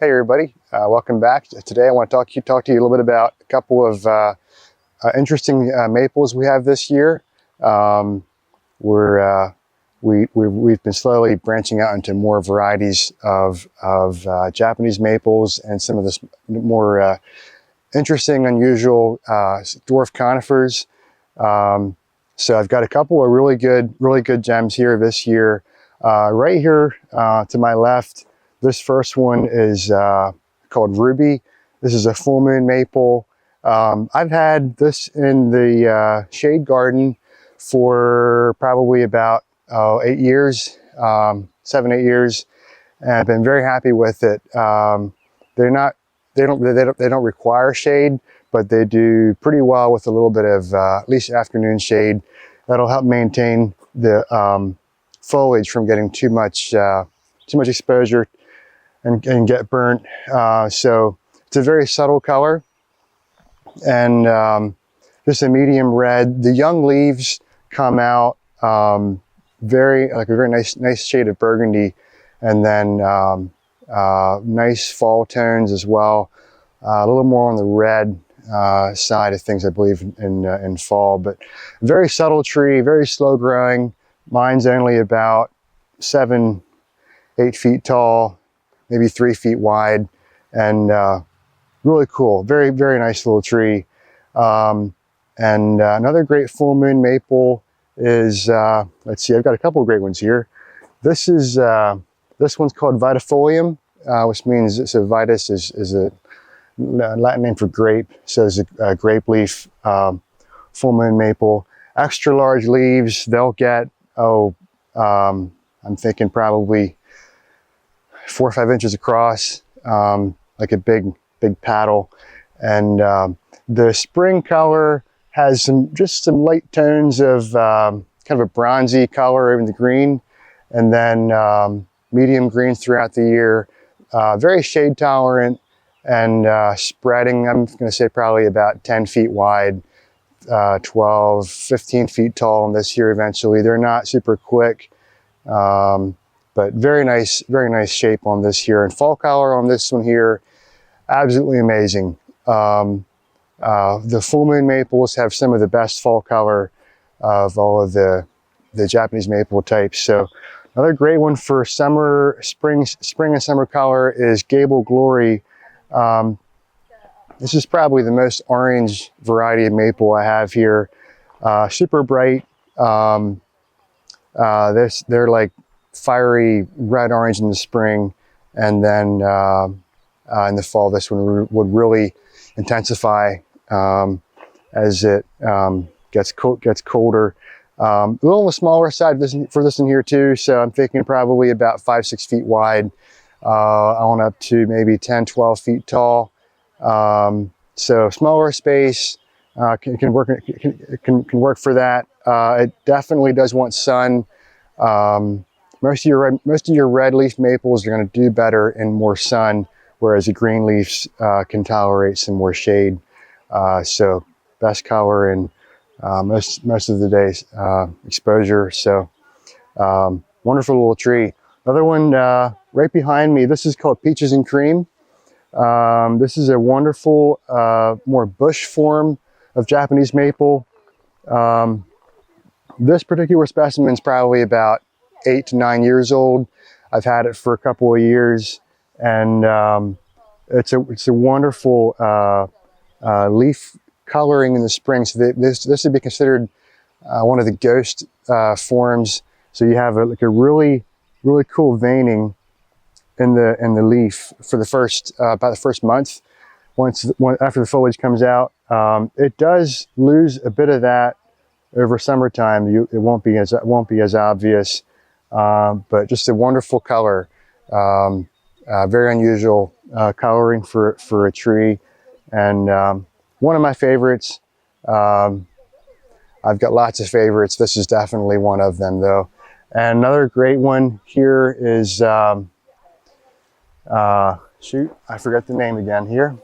Hey everybody, welcome back. Today I want to talk to you a little bit about a couple of interesting maples we have this year. We've been slowly branching out into more varieties of Japanese maples and some of the more interesting, unusual dwarf conifers. So I've got a couple of really good gems here this year. Right here to my left, this first one is called Ruby. This is a full moon maple. I've had this in the shade garden for probably about 8 years, 7, 8 years, and I've been very happy with it. They don't require shade, but they do pretty well with a little bit of at least afternoon shade. That'll help maintain the foliage from getting too much exposure and get burnt. So it's a very subtle color and just a medium red. The young leaves come out a very nice shade of burgundy, and then nice fall tones as well. A little more on the red side of things, I believe, in fall, but very subtle tree, very slow growing. Mine's only about 7, 8 feet tall, maybe 3 feet wide, and really cool. Very nice little tree. And another great full moon maple is, let's see, I've got a couple of great ones here. This one's called Vitifolium, which means, so vitis is a Latin name for grape, so it's a grape leaf full moon maple. Extra large leaves. They'll get, I'm thinking probably 4 or 5 inches across, like a big paddle. And the spring color has just some light tones of kind of a bronzy color over the green, and then medium greens throughout the year. Very shade tolerant and spreading. I'm going to say probably about 10 feet wide, 12, 15 feet tall in this year eventually. They're not super quick, but very nice shape on this here. And fall color on this one here, absolutely amazing. The full moon maples have some of the best fall color of all of the Japanese maple types. So another great one for summer, spring and summer color is Gable Glory. This is probably the most orange variety of maple I have here. Super bright. They're like fiery red orange in the spring, and then in the fall this one would really intensify as it gets colder. A little on the smaller side for this one here too, so I'm thinking probably about 5, 6 feet wide, on up to maybe 10, 12 feet tall. So smaller space can work for that. It definitely does want sun. Most of your red leaf maples are going to do better in more sun, whereas the green leaves can tolerate some more shade. So best color in most of the day's exposure. So wonderful little tree. Another one right behind me, this is called Peaches and Cream. This is a wonderful, more bush form of Japanese maple. This particular specimen is probably about 8 to 9 years old. I've had it for a couple of years, and it's a wonderful leaf coloring in the spring. So this would be considered one of the ghost forms. So you have like a really cool veining in the leaf for the first about the first month. After the foliage comes out, it does lose a bit of that over summertime. It won't be as obvious, but just a wonderful color. Very unusual coloring for a tree, and one of my favorites. I've got lots of favorites. This is definitely one of them, though. And another great one here is, shoot, I forgot the name again here.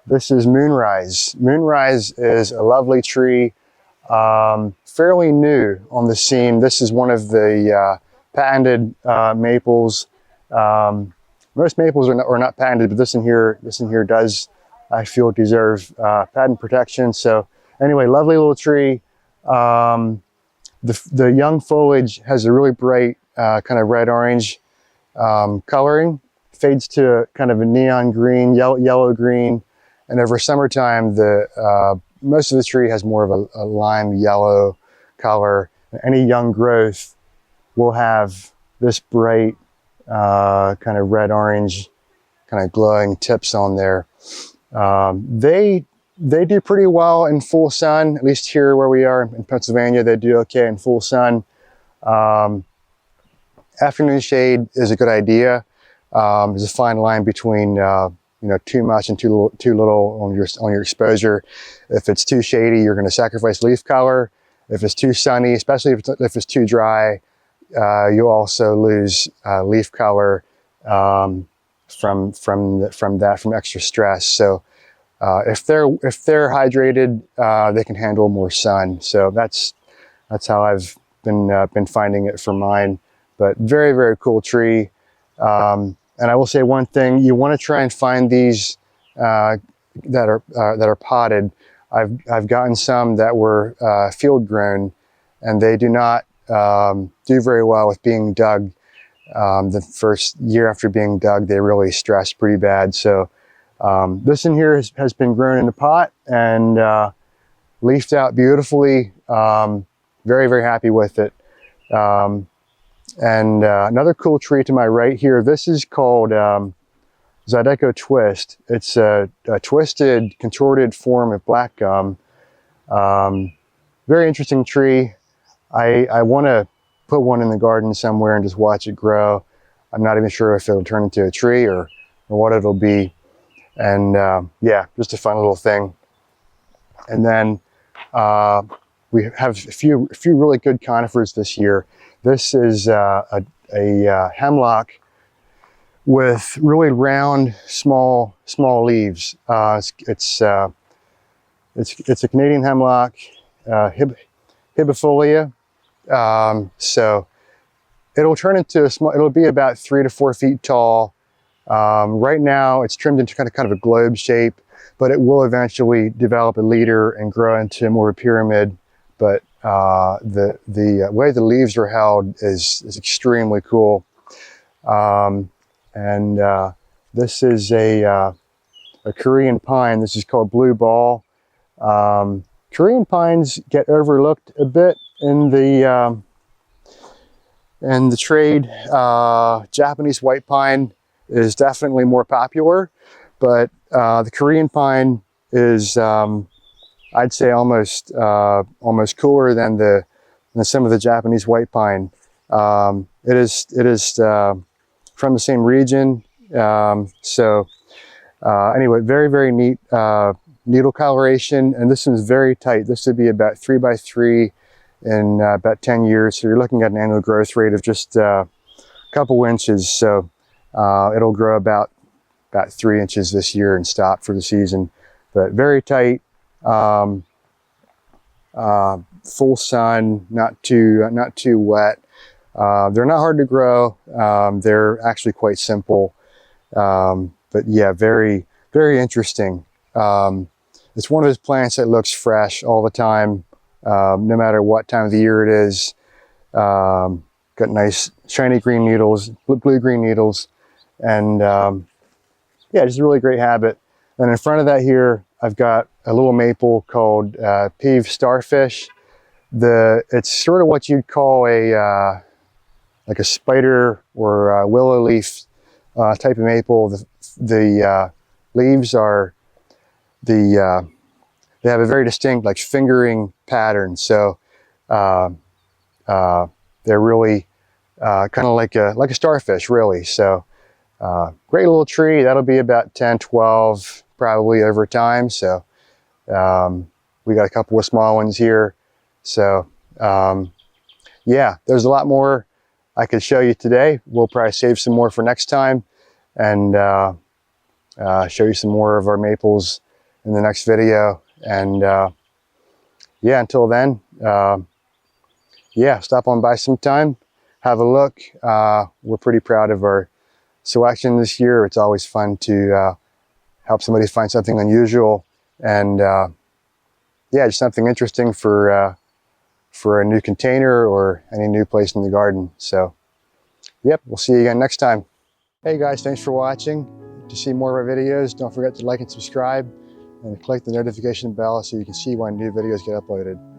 This is Moonrise. Moonrise is a lovely tree, fairly new on the scene. This is one of the patented maples. most maples are not patented, but this in here does, I feel, deserve patent protection. So anyway, lovely little tree. The young foliage has a really bright kind of red-orange coloring, fades to kind of a neon green, yellow green, and over summertime, most of the tree has more of a lime yellow color. Any young growth will have this bright kind of red-orange, kind of glowing tips on there. They do pretty well in full sun, at least here where we are in Pennsylvania. They do okay in full sun. Afternoon shade is a good idea. There's a fine line between too much and too little on your exposure. If it's too shady, you're going to sacrifice leaf color. If it's too sunny, especially if it's too dry, you'll also lose leaf color from extra stress. So if they're hydrated, they can handle more sun. So that's how I've been finding it for mine. But very, very cool tree. And I will say one thing: you want to try and find these that are potted. I've gotten some that were field grown, and they do not do very well with being dug. The first year after being dug, they really stress pretty bad. So this in here has been grown in a pot and leafed out beautifully. Very, very happy with it. And another cool tree to my right here, this is called Zydeco Twist. It's a twisted, contorted form of black gum. Very interesting tree. I want to put one in the garden somewhere and just watch it grow. I'm not even sure if it'll turn into a tree or what it'll be. And yeah, just a fun little thing. And then we have a few really good conifers this year. This is a hemlock with really round, small leaves. It's a Canadian hemlock, Hibifolia. So it'll turn into it'll be about 3 to 4 feet tall. Right now it's trimmed into kind of a globe shape, but it will eventually develop a leader and grow into more of a pyramid. But the way the leaves are held is extremely cool. This is a Korean pine. This is called Blue Ball. Korean pines get overlooked a bit in the trade. Japanese white pine is definitely more popular, but the Korean pine is I'd say almost cooler than some of the Japanese white pine. It is from the same region. Anyway, very, very neat needle coloration, and this one's very tight. This would be about 3 by 3 in about 10 years. So you're looking at an annual growth rate of just a couple inches. So it'll grow about 3 inches this year and stop for the season. But very tight. Full sun, not too wet. They're not hard to grow. They're actually quite simple. But yeah, very, very interesting. It's one of those plants that looks fresh all the time, no matter what time of the year it is. Got nice shiny green needles, blue-green needles, and yeah, just a really great habit. And in front of that here, I've got a little maple called Peeve Starfish. It's sort of what you'd call like a spider or a willow leaf type of maple. The leaves are they have a very distinct like fingering pattern. So they're really kind of like a starfish, really. So great little tree. That'll be about 10, 12 probably over time. So we got a couple of small ones here. So yeah, there's a lot more I could show you today. We'll probably save some more for next time and show you some more of our maples in the next video. And yeah, until then, yeah, stop on by sometime, have a look. We're pretty proud of our selection this year. It's always fun to help somebody find something unusual and yeah, just something interesting for a new container or any new place in the garden. So, yep, we'll see you again next time. Hey guys, thanks for watching. To see more of our videos, don't forget to like and subscribe and click the notification bell so you can see when new videos get uploaded.